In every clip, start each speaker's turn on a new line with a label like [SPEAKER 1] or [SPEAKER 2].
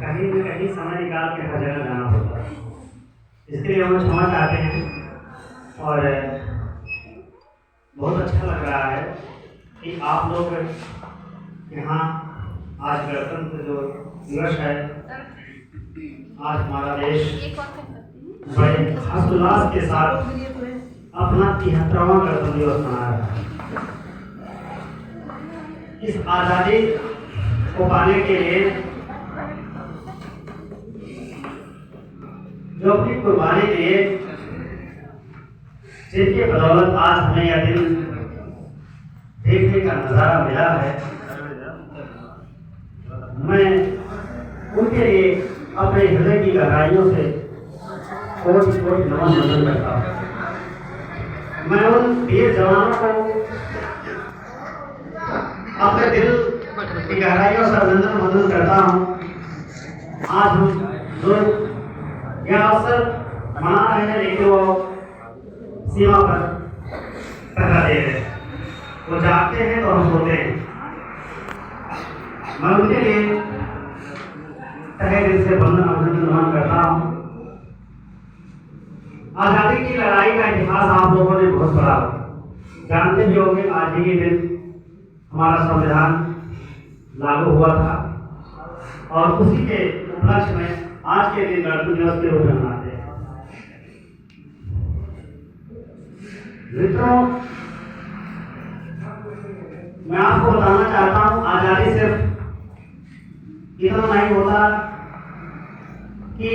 [SPEAKER 1] कहीं न कहीं समय निकाल के हर जगह जाना होता है। इसके लिए हम क्षमा चाहते हैं और बहुत अच्छा लग रहा है कि आप लोग यहाँ आज गणतंत्र जो दिवस है, आज हमारा देश बड़े हर्षोल्लास के साथ अपना 73वां गणतंत्र दिवस मना रहा है। इस आज़ादी को पाने के लिए जो अपनी कुर्बानी दिए, जिनके बदौलत आज हमें यह दिन देखने का नजारा मिला है, मैं उनके लिए अपने हृदय की गहराइयों से कोटि कोटि नमन वंदन करता हूँ। मैं उन वीर जवानों को अपने दिल की गहराइयों से अभिनंदन वंदन करता हूँ। आज हम लोग यह अवसर मना रहे हैं, लेकिन वो सीमा पर पहरा दे रहे हैं। वो जागते हैं तो हम सोते हैं। मैं उनके लिए तहे दिल से वंदन अभिनंदन नमन करता हूँ। आज़ादी की लड़ाई का इतिहास आप लोगों ने बहुत पढ़ा, जानते भी होंगे। आज ही के दिन हमारा संविधान लागू हुआ था और उसी के उपलक्ष्य में आज के दिन गणतंत्र दिवस के रूप में मनाते हैं। मित्रों, मैं आपको बताना चाहता हूं, आजादी सिर्फ इतना नहीं होता कि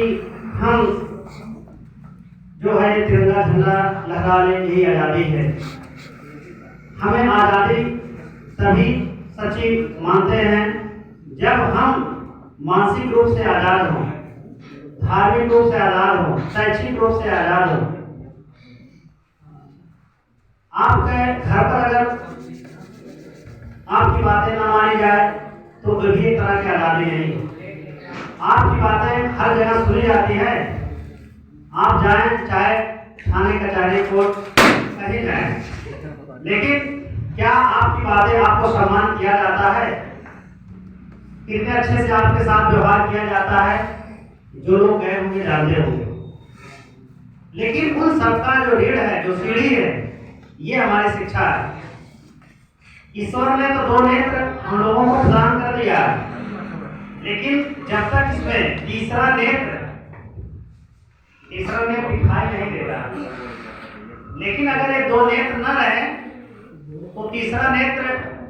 [SPEAKER 1] हम जो है तिरंगा झंडा लगा ले, यही आजादी है। हमें आजादी तभी सच्ची मानते हैं जब हम मानसिक रूप से आजाद हों, धार्मिक रूप से आजाद हो, शैक्षिक रूप से आजाद हो। आपके घर पर अगर आपकी बातें न मानी जाए तो भी एक तरह की आजादी नहीं है। आपकी बातें हर जगह सुनी जाती है। आप जाएं, चाहे थाने कचहरी कोर्ट कहीं जाएं, लेकिन क्या आपकी बातें आपको सम्मान किया जाता है? कितने अच्छे से आपके साथ व्यवहार किया जाता है? जो लोग गए होंगे जानते होंगे। लेकिन उन सबका जो रीढ़ है, जो सीढ़ी है, ये हमारी शिक्षा है। ईश्वर ने तो 2 नेत्र हम लोगों को प्रदान कर दिया, लेकिन जब तक इसमें तीसरा नेत्र दिखाई नहीं देता, लेकिन अगर ये 2 नेत्र न रहे तो तीसरा नेत्र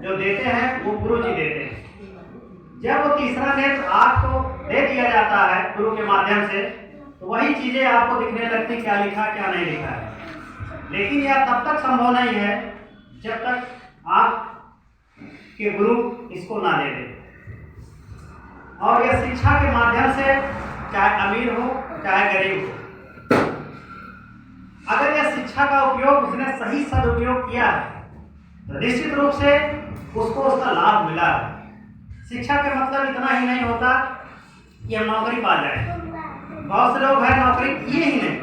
[SPEAKER 1] जो देते हैं वो गुरु जी देते हैं। जब वो तीसरा नेत्र आपको दे दिया जाता है गुरु के माध्यम से, तो वही चीजें आपको दिखने लगती, क्या लिखा क्या नहीं लिखा है। लेकिन यह तब तक संभव नहीं है जब तक आप के गुरु इसको ना दे दे। और यह शिक्षा के माध्यम से, चाहे अमीर हो चाहे गरीब हो, अगर यह शिक्षा का उपयोग उसने सही सदुपयोग किया है तो निश्चित रूप से उसको उसका लाभ मिला है। शिक्षा के मतलब इतना ही नहीं होता कि हम नौकरी पा जाए। बहुत से लोग हैं नौकरी किए ही नहीं,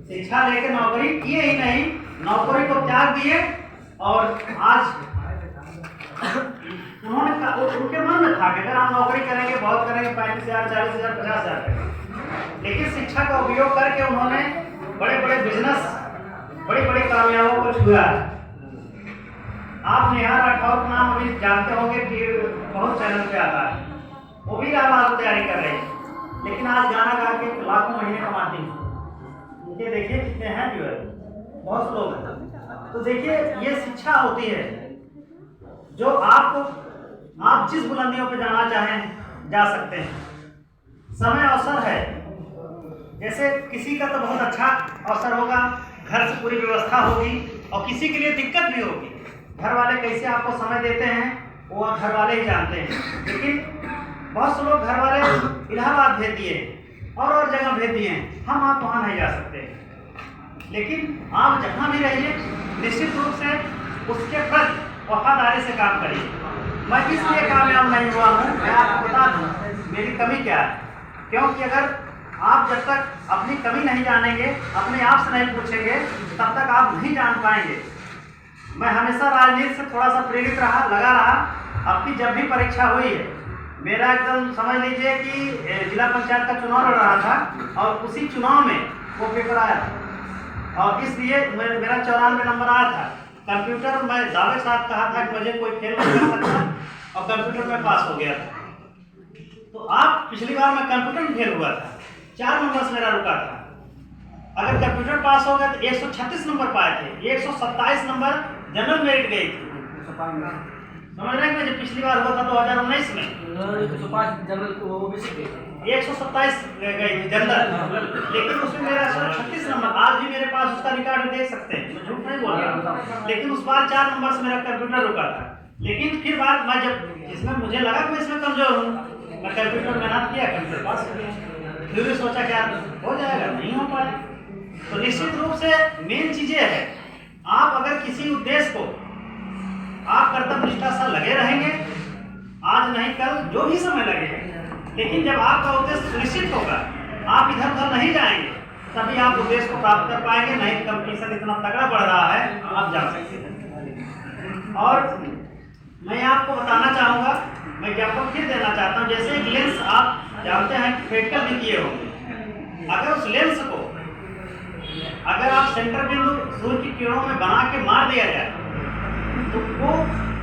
[SPEAKER 1] शिक्षा लेके नौकरी किए ही नहीं, नौकरी को त्याग दिए और आज उनके मन में था कि अगर हम नौकरी करेंगे, बहुत करेंगे, 35,000, 40,000, 50,000 करेंगे। लेकिन शिक्षा का उपयोग करके उन्होंने बड़े बड़े बिजनेस, बड़ी बड़ी कामयाबियों को छुआ। आप नेहा राठौर का नाम अभी जानते होंगे कि बहुत चैनल पे आता है, वो भी आवाज तैयारी कर रही है, लेकिन आज गाना गा के लाखों महीने कमाती है। उनके देखिए कितने हैं व्यूअर, बहुत लोग हैं। तो देखिए ये शिक्षा होती है जो आप जिस बुलंदियों पे जाना चाहें जा सकते हैं। समय अवसर है, जैसे किसी का तो बहुत अच्छा अवसर होगा, घर से पूरी व्यवस्था होगी, और किसी के लिए दिक्कत भी होगी। घर वाले कैसे आपको समय देते हैं वो घर वाले ही जानते हैं। लेकिन बहुत से लोग घर वाले इलाहाबाद भेज दिए और जगह भेज दिए, हम आप वहाँ नहीं जा सकते। लेकिन आप जहाँ भी रहिए निश्चित रूप से उसके प्रति वफादारी से काम करिए। मैं इसलिए कामयाब नहीं हुआ हूँ, मैं आपको बता दूँ मेरी कमी क्या है। क्योंकि अगर आप जब तक अपनी कमी नहीं जानेंगे, अपने आप से नहीं पूछेंगे, तब तक आप नहीं जान पाएंगे। मैं हमेशा राजनीति से थोड़ा सा प्रेरित रहा, लगा रहा। आपकी जब भी परीक्षा हुई है, मेरा एकदम समझ लीजिए कि जिला पंचायत का चुनाव लड़ रहा था और उसी चुनाव में वो पेपर आया था और इसलिए मेरा 94 नंबर आया था। कंप्यूटर मैं दावे के साथ कहा था कि मुझे कोई फेल नहीं कर सकता और कंप्यूटर में पास हो गया था। तो आप पिछली बार मैं कंप्यूटर में फेल हुआ था, 4 नंबर से मेरा रुका था। अगर कंप्यूटर पास हो गया तो 136 नंबर पाए थे, 127 नंबर जनरल मेरिट गई थी। समझ रहे हैं? जब पिछली बार हुआ था 2019 में 127 गई थी जनरल, लेकिन उसमें मेरा 136 नंबर। आज भी मेरे पास उसका रिकॉर्ड देख सकते हैं, मैं झूठ नहीं बोल रहा। लेकिन उस बार 4 नंबर से मेरा कंप्यूटर रुका था। लेकिन फिर बाद मैं जब इसमें मुझे लगा कि मैं इसमें कमजोर हूँ, मैं कंप्यूटर मेहनत किया, कंप्यूटर पास हो गया। फिर भी सोचा क्या हो जाएगा, नहीं हो पाया। तो निश्चित रूप से मेन चीजें है, आप अगर किसी उद्देश्य को आप कर्तव्य निष्ठा से लगे रहेंगे, आज नहीं कल जो भी समय लगे, लेकिन जब आपका उद्देश्य सुनिश्चित होगा, आप इधर उधर नहीं जाएंगे, तभी आप उद्देश्य को प्राप्त कर पाएंगे। नहीं कंपटीशन इतना तगड़ा बढ़ रहा है, आप जा सकते हैं। और मैं आपको बताना चाहूँगा, मैं ज्ञापन फिर देना चाहता हूँ, जैसे एक लेंस आप जानते हैं प्रैक्टिकल भी किए होंगे, अगर उस लेंस को अगर आप सेंटर बिंदु सूर्य की किरणों में बना के मार दिया जाए, तो वो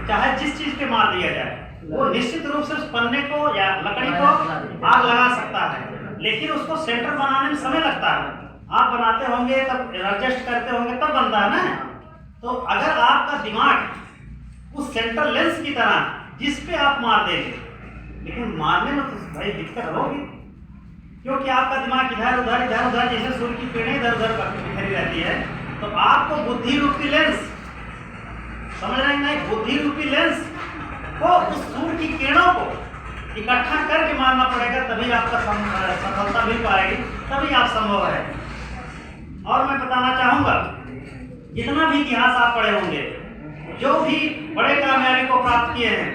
[SPEAKER 1] चाहे जिस चीज पे मार दिया जाए, वो निश्चित रूप से उस पन्ने को या लकड़ी को आग लगा सकता है। लेकिन उसको सेंटर बनाने में समय लगता है, आप बनाते होंगे तब एडजस्ट करते होंगे तब बनता है ना। तो अगर आपका दिमाग उस सेंटर लेंस की तरह जिस पे आप मार देंगे, लेकिन मारने में तो भाई दिक्कत होगी, क्योंकि आपका दिमाग इधर उधर जैसे सूर्य की किरणें इधर उधर बिखरी रहती है। तो आपको बुद्धि रूपी लेंस, समझ रहे हैं नहीं, बुद्धि रूपी लेंस को उस सूर्य की किरणों को इकट्ठा करके मारना पड़ेगा, तभी आपका सफलता मिल पाएगी, तभी आप संभव है। और मैं बताना चाहूंगा, जितना भी इतिहास आप पढ़े होंगे, जो भी बड़े कामयाबी को प्राप्त किए हैं,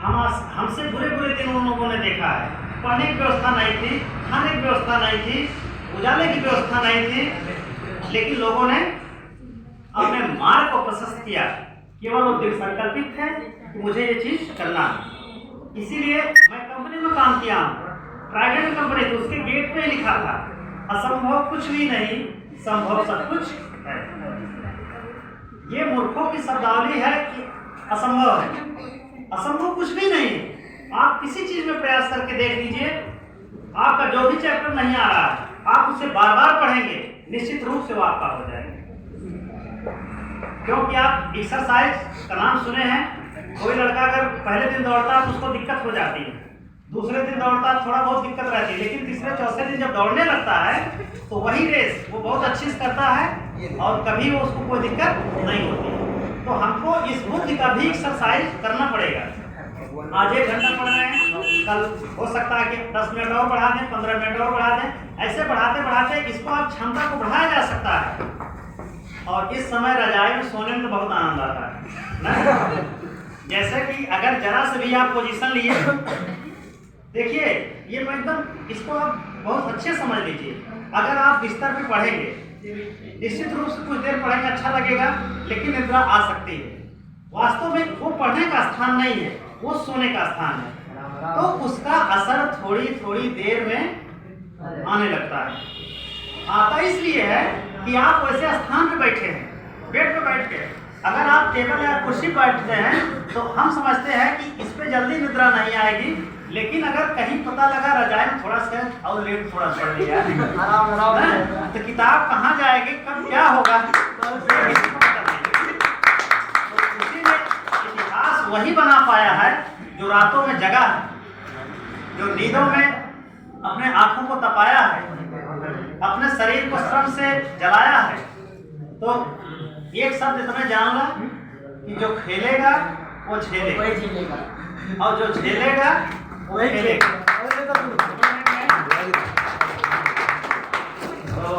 [SPEAKER 1] हमसे बुरे दिन उन लोगों ने देखा है। पढ़ने की व्यवस्था नहीं थी, खाने की व्यवस्था नहीं थी, उजाले की व्यवस्था नहीं थी, लेकिन लोगों ने अपने मार्ग को प्रशस्त किया। केवल वो दृढ़ संकल्पित थे कि मुझे ये चीज करना है। इसीलिए मैं कंपनी में काम किया हूँ, प्राइवेट कंपनी थी, उसके गेट पे लिखा था, असंभव कुछ भी नहीं, संभव सब कुछ है। ये मूर्खों की शब्दावली है कि असंभव है, असंभव कुछ भी नहीं है। आप किसी चीज में प्रयास करके देख लीजिए, आपका जो भी चैप्टर नहीं आ रहा है, आप उसे बार बार पढ़ेंगे, निश्चित रूप से वो आपका हो जाएगा। क्योंकि आप एक्सरसाइज का नाम सुने हैं, कोई लड़का अगर पहले दिन दौड़ता है तो उसको दिक्कत हो जाती है, दूसरे दिन दौड़ता है थोड़ा बहुत दिक्कत रहती है, लेकिन तीसरे चौथे दिन जब दौड़ने लगता है तो वही रेस वो बहुत अच्छे से करता है और कभी वो उसको कोई दिक्कत नहीं होती। तो हमको इस बुद्धि का भी एक्सरसाइज करना पड़ेगा। आज 1 घंटा पढ़ रहे हैं, कल हो सकता है कि 10 मिनट और बढ़ा दें, 15 मिनट और बढ़ा दें, ऐसे बढ़ाते बढ़ाते इसको आप क्षमता को बढ़ाया जा सकता है। और इस समय रजाई में सोने में तो बहुत आनंद आता है ना? जैसे कि अगर जरा से भी आप पोजीशन लिए, देखिए ये एकदम इसको आप बहुत अच्छे समझ लीजिए। अगर आप बिस्तर पे पढ़ेंगे, निश्चित रूप से कुछ देर पढ़ेंगे, अच्छा लगेगा, लेकिन निद्रा आ सकती है। वास्तव में वो पढ़ने का स्थान नहीं है, वो सोने का स्थान है। तो उसका असर थोड़ी देर में आने लगता है। आता इसलिए है कि आप वैसे स्थान पे बैठे हैं, बेड पे बैठ के। अगर आप टेबल या कुर्सी पर बैठते हैं तो हम समझते हैं कि इस पे जल्दी निद्रा नहीं आएगी, लेकिन अगर कहीं पता लगा रजाई में थोड़ा सा और लेट थोड़ा पढ़ लिया तो किताब कहाँ जाएगी, कब क्या होगा, तो इसीलिए इतिहास वही बना पाया है जो रातों में जगा है, जो नींदों में अपने आंखों को तपाया है, अपने शरीर को श्रम से जलाया है। तो एक शब्द इतना जान ला कि जो खेलेगा वो झेलेगा, और जो झेलेगा वो खेलेगा। तो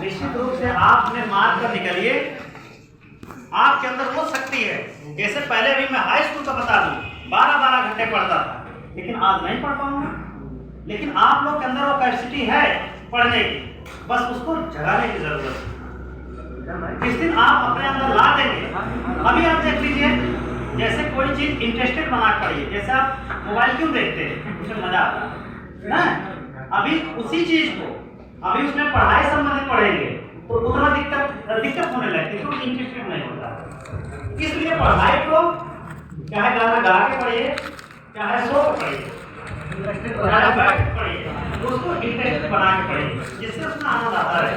[SPEAKER 1] निश्चित रूप से आप अपने मार्ग पर निकलिए। आपके अंदर वो शक्ति है, जैसे पहले भी मैं हाई स्कूल का बता दूं, 12-12 घंटे पढ़ता था, लेकिन आज नहीं पढ़ पाऊंगा। लेकिन आप लोग के अंदर वो कैपेसिटी है पढ़ने की, बस उसको जगाने की जरूरत है। जिस दिन आप अपने अंदर ला देंगे, अभी आप देख लीजिए जैसे कोई चीज इंटरेस्टेड बना के पढ़िए। जैसे आप मोबाइल क्यों देखते हैं, उसमें मजा आता है ना। अभी उसी चीज को अभी उसमें पढ़ाई संबंधित पढ़ेंगे तो उतना दिक्कत होने लगती है, क्योंकि इंटरेस्टेड नहीं होता। इसलिए पढ़ाई को चाहे गाना गा के पढ़िए, चाहे सो के पढ़िए, चाहे बैठ के पढ़िए, उसको इंटरेस्ट बना के पढ़िए, जिससे उसमें आनंद आता है।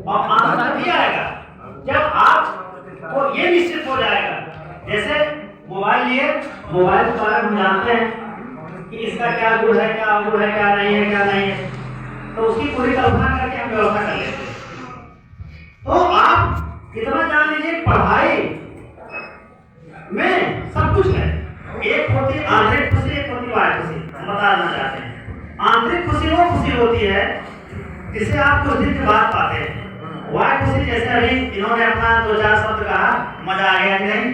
[SPEAKER 1] और आनंद तभी आएगा जब आपको ये निश्चित हो जाएगा। जैसे मोबाइल लिए, मोबाइल के बारे में जानते हैं कि इसका क्या गुण है, क्या अवगुण है, क्या नहीं है, क्या नहीं है, तो उसकी पूरी कल्पना करके हम व्यवस्था कर लेते हैं। तो आप इतना जान लीजिए, पढ़ाई में सब कुछ है। एक होती आंतरिक खुशी, एक होती बाह्य खुशी। हम बताना चाहते हैं, आंतरिक खुशी वो खुशी होती है जिसे आप कुछ दिन के बाद पाते हैं। बाह्य खुशी जैसे अभी इन्होंने अपना 2-4 शब्द कहा, मजा आ गया कि नहीं,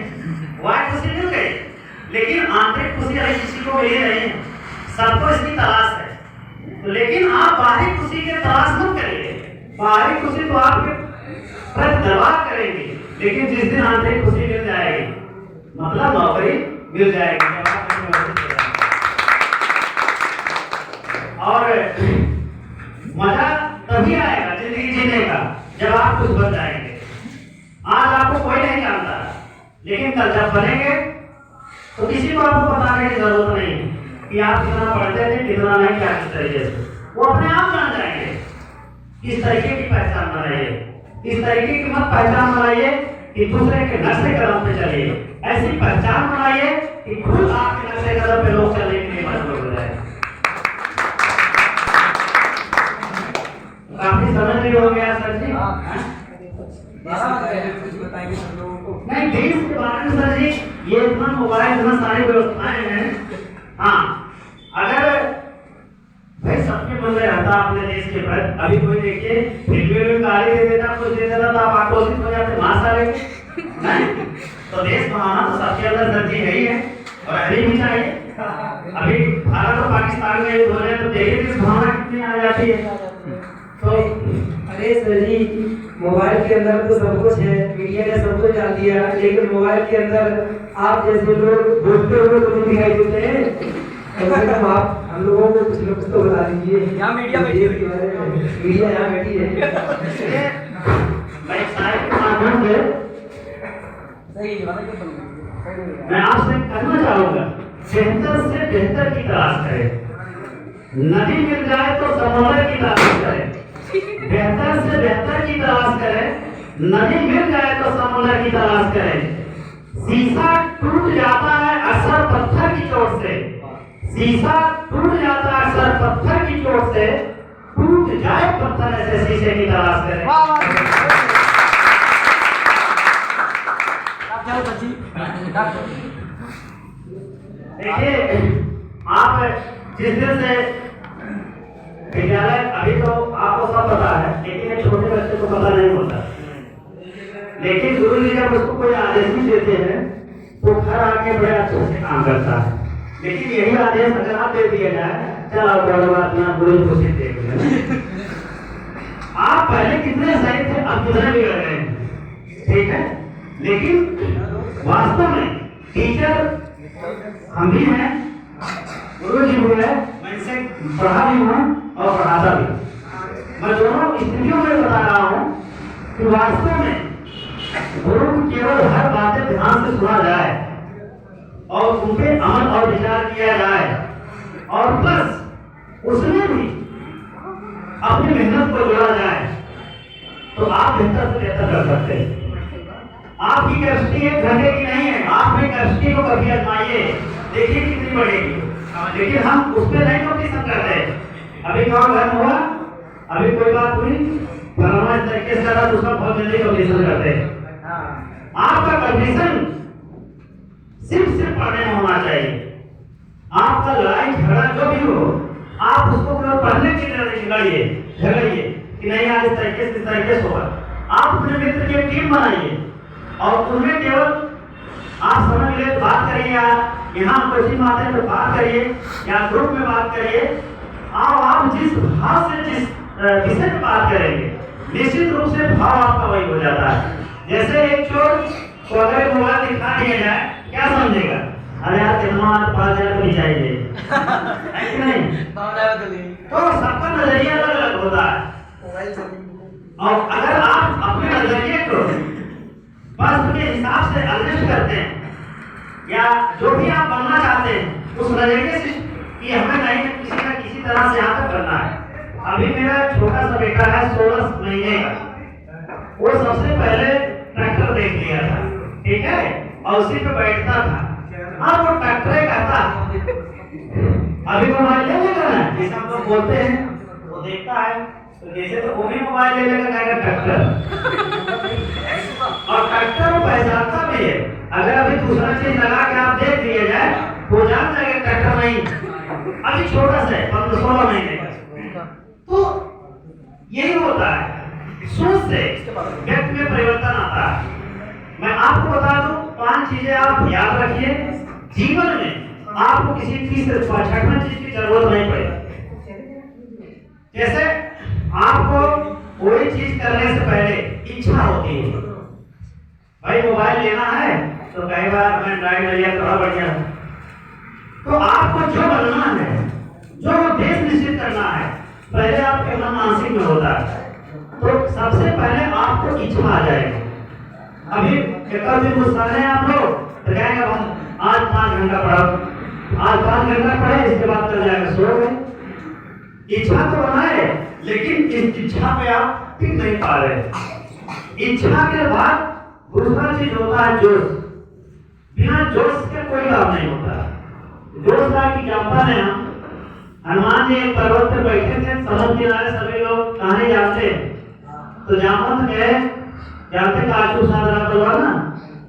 [SPEAKER 1] बाह्य खुशी मिल गई, लेकिन आंतरिक खुशी अभी किसी को मिली नहीं है, सबको इसकी तलाश है। तो लेकिन आप बाहरी खुशी के तलाश मत करिए। बाहरी खुशी तो आपके प्रति दबाव करेंगे, लेकिन जिस दिन आंतरिक खुशी मिल जाएगी, मतलब नौकरी मिल जाएगी, और मजा तभी आएगा जिंदगी जीने का जब आप कुछ बन जाएंगे। आज आपको कोई नहीं जानता, लेकिन कल जब बनेंगे तो किसी को आपको बताने की जरूरत नहीं है कि आप कितना पढ़ते थे, कितना नहीं, क्या किस तरीके से, वो अपने आप जान जाएंगे। किस तरीके की पहचान बनाइए, इस तरीके की मत पहचान बनाइए कि दूसरे के नक्शे कदम पे चलिए, ऐसी पहचान बनाइए कि खुद आपके नक्शे कदम पे लोग चलने के लिए मजबूर हो जाए। काफी समझ नहीं हो गया सर जी?
[SPEAKER 2] बताएंगे सब लोगों को।
[SPEAKER 1] नहीं, देश के बारे में सर जी ये इतना मोबाइल, इतना सारी व्यवस्थाएं हैं। हाँ, अगर भाई सबके मन में रहता अपने देश के प्रति, अभी कोई देखिए फिल्मी में गाली दे देता, कुछ दे देता तो आप आक्रोशित हो जाते, मार सारे नहीं। तो देश बनाना तो सबके अंदर तरजीह है ही है, और रहनी भी चाहिए। अभी भारत और पाकिस्तान में युद्ध हो रहे हैं तो देखिए किस भावना कितनी आ जाती है। तो
[SPEAKER 2] अरे सर जी, मोबाइल के अंदर तो सब कुछ है, मीडिया ने सब कुछ डाल दिया, लेकिन मोबाइल के अंदर आप जैसे लोग बोलते हुए तो नहीं दिखाई देते हैं। तो आप हम लोगों को कुछ लोग तो बता दीजिए। यहाँ मीडिया बैठी है, मीडिया यहाँ बैठी है।
[SPEAKER 1] मैं साहिब के माध्यम से मैं आपसे कहना चाहूँगा, बेहतर से बेहतर की तलाश करें। नदी मिल जाए तो समुद्र की तलाश करें, बेहतर से बेहतर की तलाश करें। नदी मिल जाए तो समुद्र की तलाश करें। शीशा टूट जाता है अक्सर पत्थर की चोट से, शीशा टूट जाता है अक्सर पत्थर की चोट से, टूट जाए पत्थर ऐसे शीशे की तलाश करें। देखिए, आप जिस दिन से विद्यालय, अभी तो आपको सब पता है, लेकिन एक छोटे बच्चे को पता नहीं होता। लेकिन गुरु जी जब उसको कोई आदेश भी देते हैं तो घर आके बड़े अच्छे से काम करता है। लेकिन यही आदेश अगर आप दे दिया जाए, चलो अपना गुरु जी को सीख देंगे, आप पहले कितने सही थे, अब कितने बिगड़ गए हैं, ठीक है। लेकिन वास्तव में टीचर हम भी हैं, गुरु जी भी है, मैं इनसे पढ़ा भी हूँ और पढ़ाता भी। मैं दोनों स्थितियों में बता रहा हूँ कि वास्तव में गुरु की केवल हर बातें ध्यान से सुना जाए और उन पे अमल और विचार किया जाए, और प्लस उसमें भी अपनी मेहनत को जोड़ा जाए, तो आप बेहतर से बेहतर कर सकते हैं। आपकी कैपेसिटी 1 घंटे की नहीं है, आप अपनी कैपेसिटी को कभी आजमाइए, देखिए कितनी बढ़ेगी। लेकिन हम उस पर नहीं कॉम्पिटिशन करते। अभी कौन घर हुआ, अभी कोई बात हुई, फलाना इस तरीके से करा, दूसरा बहुत जल्दी कॉम्पिटिशन करते हैं। आपका कॉम्पिटिशन सिर्फ पढ़ने में होना चाहिए। आपका लड़ाई झगड़ा जो भी हो, आप उसको केवल पढ़ने की झगड़िए कि नहीं आज इस तरीके से होगा। आप अपने मित्र की टीम बनाइए और उनमें केवल आप समझ ले बात करिए, यहाँ कोचिंग आते तो बात करिए या ग्रुप में बात करिए। आप जिस भाव से जिस विषय में बात करेंगे, निश्चित रूप से भाव आपका वही हो जाता है। जैसे एक चोर को अगर मोबाइल दिखा दिया जाए, क्या समझेगा? अरे यार कितना 5,000 तो चाहिए है कि नहीं? तो सबका नजरिया अलग अलग होता है। और अगर आप अपने नजरिए को बस के हिसाब से एडजस्ट करते हैं या जो भी आप बनना चाहते हैं उस नजरिए से कि हमें नहीं किसी न किसी तरह से यहाँ तक करना है। अभी मेरा छोटा सा बेटा है 16 महीने का, वो सबसे पहले ट्रैक्टर देख लिया था, ठीक है, और उसी पे बैठता था। हाँ वो ट्रैक्टर कहता अभी मोबाइल ले लेगा ना, जैसे हम लोग बोलते हैं वो देखता है तो जैसे तो वो भी मोबाइल ले लेगा कहेगा ट्रैक्टर। और ट्रैक्टर वो पहचानता भी है। अगर अभी दूसरा चीज लगा के आप देख दिया जाए वो जान जाएगा ट्रैक्टर नहीं, अभी छोटा सा है 15-16 महीने का। तो यही होता है, सोच से व्यक्ति में परिवर्तन आता है। मैं आपको बता दूं 5 चीजें आप याद रखिए, जीवन में आपको किसी चीज से छठवें चीज की जरूरत नहीं पड़ेगी। जैसे आपको कोई चीज करने से पहले इच्छा होती है, भाई मोबाइल लेना है तो कई बार मैं ड्राइव लिया थोड़ा बढ़िया, तो आपको जो बनना है, जो उद्देश्य निश्चित करना है, पहले आपके मन मानसिक में होता है। तो सबसे पहले आपको इच्छा आ जाएगी। अभी एक दिन गुस्सा है आप लोग तो कहेंगे आज 5 घंटा पढ़ो, आज 5 घंटा पढ़े, इसके बाद चल जाएगा सो गए। इच्छा तो बनाए लेकिन इस इच्छा पे आप टिक नहीं पा रहे। इच्छा के बाद दूसरा चीज होता है जोश। बिना जोश के कोई काम नहीं होता। जोश का की एग्जाम्पल है, हनुमान जी एक पर्वत पर बैठे थे, समुद्र किनारे सभी लोग कहानी जाते तो जामवंत गए, जाते काशू साधना करवा ना,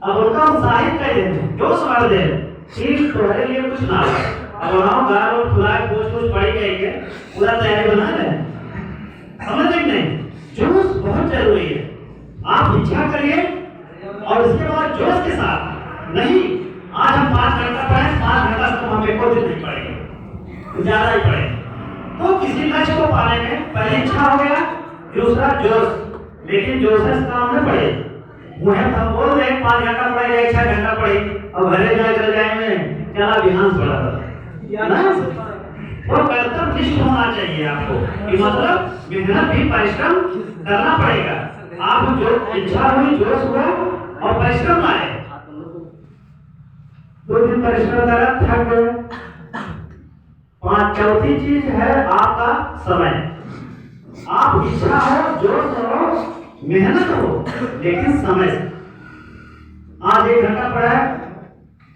[SPEAKER 1] अब उनका उत्साहित कर देते जोश मार दे कि तुम्हारे लिए कुछ ना हो, अब वहां गाल और खुराक कुछ पड़ी गई है, पूरा तैयारी बना ले, समझ नहीं, जोश बहुत जरूरी है। आप इच्छा करिए और उसके बाद जोश के साथ नहीं, आज हम 5 घंटा पढ़े, 5 घंटा तो हमें कोई नहीं पड़ेगा, ज्यादा ही पड़े। तो किसी लक्ष्य को पाने में पहले इच्छा हो गया, दूसरा जोश, लेकिन जोश से काम न पड़े। मुझे हम बोल रहे 5 घंटा पढ़े, 6 घंटा पढ़े और घरे जाकर जाएंगे चला बिहान पड़ा ना, वो कर्तव्यनिष्ठ होना चाहिए आपको कि मतलब मेहनत भी परिश्रम करना पड़ेगा। आप जो इच्छा हुई, जोश हुआ और परिश्रम आए, 2 दिन परिश्रम करा, थक गए। 5 चौथी चीज है आपका समय। आप इच्छा हो, जोश हो, मेहनत हो, लेकिन समय से। आज 1 घंटा पढ़ा,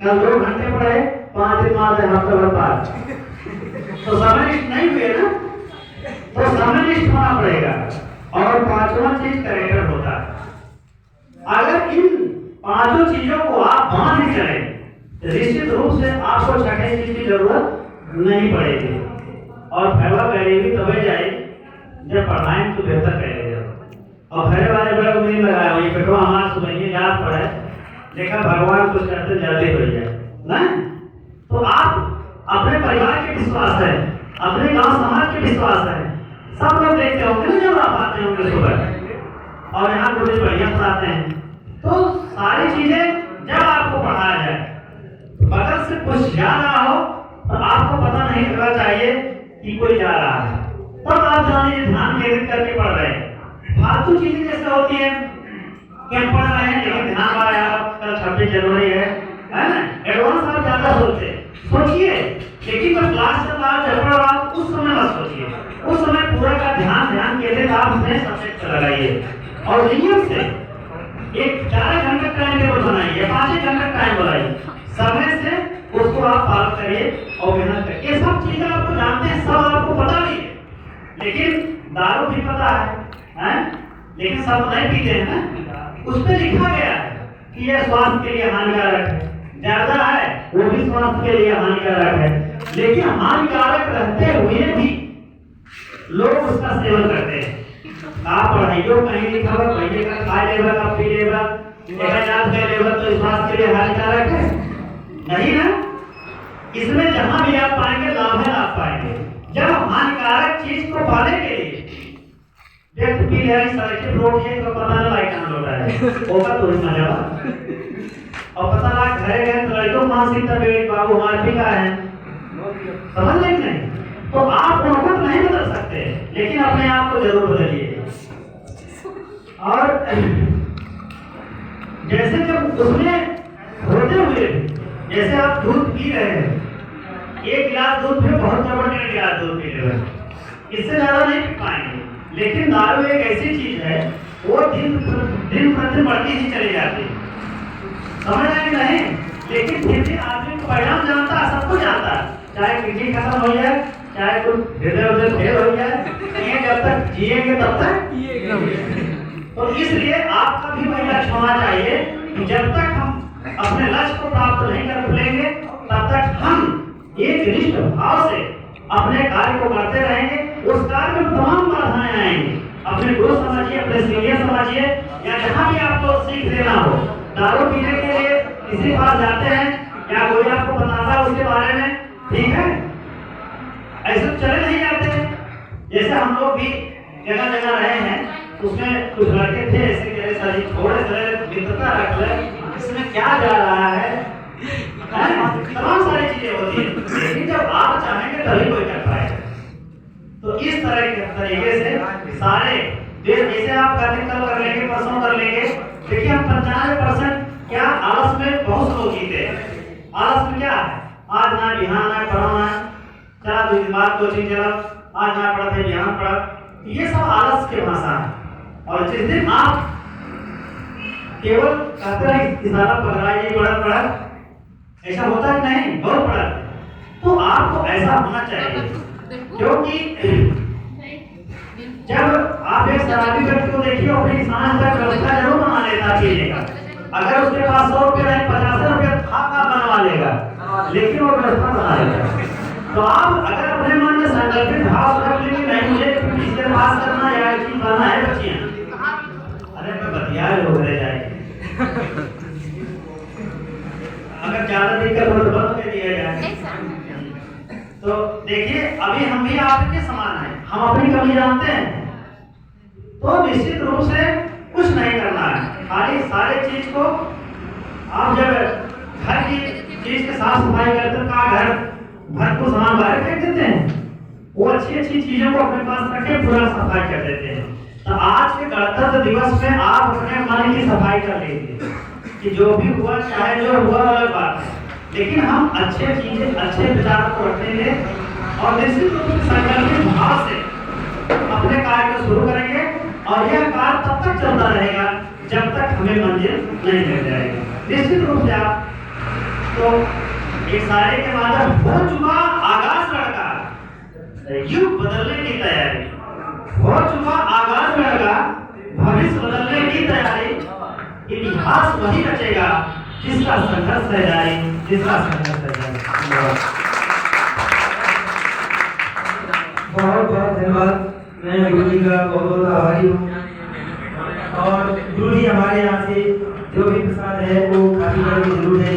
[SPEAKER 1] कल 2 घंटे पढ़े, 5 दिन बाद हफ्ते भर पास, तो समय निष्ठ नहीं हुए ना, तो समय निष्ठ होना पड़ेगा। और 5वां चीज कैरेक्टर होता है। अगर इन 5 चीजों को आप बांध करें, निश्चित रूप से आपको छठे चीज की जरूरत नहीं पड़ेगी। और फैला करेगी तभी जाए जब पढ़ाएं तो बेहतर करेगा। और घरे वाले बड़े उम्मीद लगाए हुई बेटो हमारा सुबह याद पड़े, देखा भगवान कुछ करते जल्दी हो जाए ना। तो आप अपने परिवार के विश्वास है, अपने गांव समाज के विश्वास है, सब लोग देखते होंगे ना जब आप आते होंगे सुबह और यहाँ कुछ बढ़िया पढ़ाते हैं, तो सारी चीजें जब आपको पढ़ाया जाए, बगल से कुछ जा रहा हो तो आपको पता नहीं चलना चाहिए कि कोई जा रहा है, तब आप जानिए ध्यान केंद्रित करके पढ़ रहे हैं। फालतू चीजें जैसे होती है कि हम पढ़ रहे हैं लेकिन ध्यान आ रहा है कल 26 जनवरी है ना, एडवांस आप ज्यादा सोचिए, लेकिन जब क्लास चल रहा है, पढ़ रहा उस समय मत सोचिए, उस समय पूरा का ध्यान केंद्रित आप अपने सब्जेक्ट पर लगाइए। और नियम से एक 4 घंटे टाइम टेबल बनाइए, 5 घंटे टाइम बनाइए, समय से उसको आप पालन करिए और मेहनत करिए। ये सब चीजें आपको जानते हैं, सब आपको पता नहीं है, लेकिन दारू भी पता है? लेकिन सब नहीं पीते हैं ना। उस पर लिखा गया है कि यह स्वास्थ्य के लिए हानिकारक है, ज्यादा है वो भी स्वास्थ्य के लिए हानिकारक है, लेकिन हानिकारक रहते हुए भी लोग उसका सेवन करते हैं। आप पढ़ाइयों कहीं लिखा हुआ पहले का खा लेगा, का पी लेगा, याद कर लेगा तो स्वास्थ्य के लिए हानिकारक है नहीं ना। इसमें जहां भी आप पाएंगे लाभ है, लाभ पाएंगे। जब हानिकारक चीज को पाने के लिए व्यक्ति पी रहा है, सड़क रोड है तो पता नहीं लाइट ऑन होता है, होगा तो ही मजा। और पता लगा घरे गए तो लड़कियों को मानसिकता बेड़ी बाबू हमारे भी का है, समझ लें कि नहीं? तो आप उनको तो नहीं बदल सकते, लेकिन अपने आप को जरूर बदलिए। और जैसे जब उसमें होते हुए जैसे आप दूध पी रहे हैं, एक गिलास दूध में बहुत जबरदस्त गिलास दूध पी रहे हैं, इससे ज्यादा नहीं पी पाएंगे। लेकिन दारू एक ऐसी चीज है वो दिन प्रतिदिन बढ़ती ही चली जाती है, समझ रहे कि नहीं? लेकिन फिर भी आदमी को परिणाम जानता है, सब कुछ जानता है, चाहे किडनी खत्म हो जाए, चाहे कुछ हृदय फेल हो जाए, ये जब तक जिएंगे तब तक। तो इसलिए आपका भी वही लक्ष्य होना चाहिए कि जब तक हम अपने लक्ष्य को प्राप्त नहीं कर लेंगे तब तक हम एक निष्ठ भाव से अपने कार्य को करते रहेंगे। उस कार्य में तमाम बाधाएं आएंगी, अपने गुरु समझिए, अपने सीनियर समझिए, या जहाँ भी आपको सीख लेना हो। दारू पीने के लिए किसी पास जाते हैं, क्या कोई आपको बताता है उसके बारे में? ठीक है, ऐसे चले नहीं जाते। जैसे हम लोग भी जगह जगह रहे हैं, उसमें कुछ लड़के थे ऐसे कह रहे सर थोड़े से मित्रता रख ले, इसमें क्या जा रहा है, तमाम सारी चीजें होती है, लेकिन जब आप चाहेंगे तभी कोई कर पाएगा। तो इस तरह के तरीके से सारे जैसे आप कल कर लेंगे, परसों कर लेंगे। देखिए हम 95% क्या आलस में बहुत लोग जीते हैं। आलस में क्या है, आज ना बिहान ना पढ़ना, चला 2 दिन बाद कोचिंग चला, आज ना पढ़ा थे बिहान पढ़ा, ये सब आलस की भाषा है। और जिस दिन आप केवल कहते हैं इशारा पकड़ा ये बड़ा ऐसा होता है नहीं, बहुत बड़ा, तो आपको ऐसा होना चाहिए। क्योंकि जब आप एक शराबी व्यक्ति को देखिए अपनी सांस का व्यवस्था जरूर बना लेता पीने का, अगर उसके पास 100 रुपये नहीं 50 रुपये खाता बनवा लेगा, लेकिन वो व्यवस्था बना लेगा। तो आप अगर अपने मन में संकल्पित भाव रख लेंगे नहीं मुझे इसके पास करना या चीज करना है बच्चियां, अरे मैं बतिया लोग रह जाएंगे। अगर ज्यादा दिक्कत हो तो बंद कर दिया जाए। तो देखिए अभी हम भी आपके समान हैं, हम अपनी कमी जानते हैं, तो निश्चित रूप से कुछ नहीं करना है, खाली सारे चीज को आप जब घर की चीज के साफ सफाई करते हैं, का घर भरपूर सामान बाहर फेंक देते हैं, वो अच्छी चीजों को अपने पास रख के पूरा सफाई कर देते हैं। तो आज के गणतंत्र दिवस में आप अपने मन की सफाई कर लीजिए कि जो भी हुआ चाहे जो हुआ अलग बात है, लेकिन हम अच्छे चीजें अच्छे विचारों को रखेंगे और निश्चित रूप से संकल्पित भाव से अपने कार्य को शुरू करेंगे। और यह कार्य तब तक चलता रहेगा जब तक हमें मंजिल नहीं मिल जाएगी। निश्चित रूप से आप तो एक सारे के बाद हो चुका आगाज लड़का, युग बदलने की तैयारी, हो चुका आगाज लड़का, भविष्य बदलने की तैयारी, इतिहास वही रचेगा जिसका संघर्ष है जारी, जिसका संघर्ष है जारी।
[SPEAKER 2] बहुत बहुत धन्यवाद। मैं गुरु जी का बहुत बहुत आभारी हूँ। और गुरु जी हमारे यहाँ से जो भी प्रसाद है वो खाली करके जरूर है।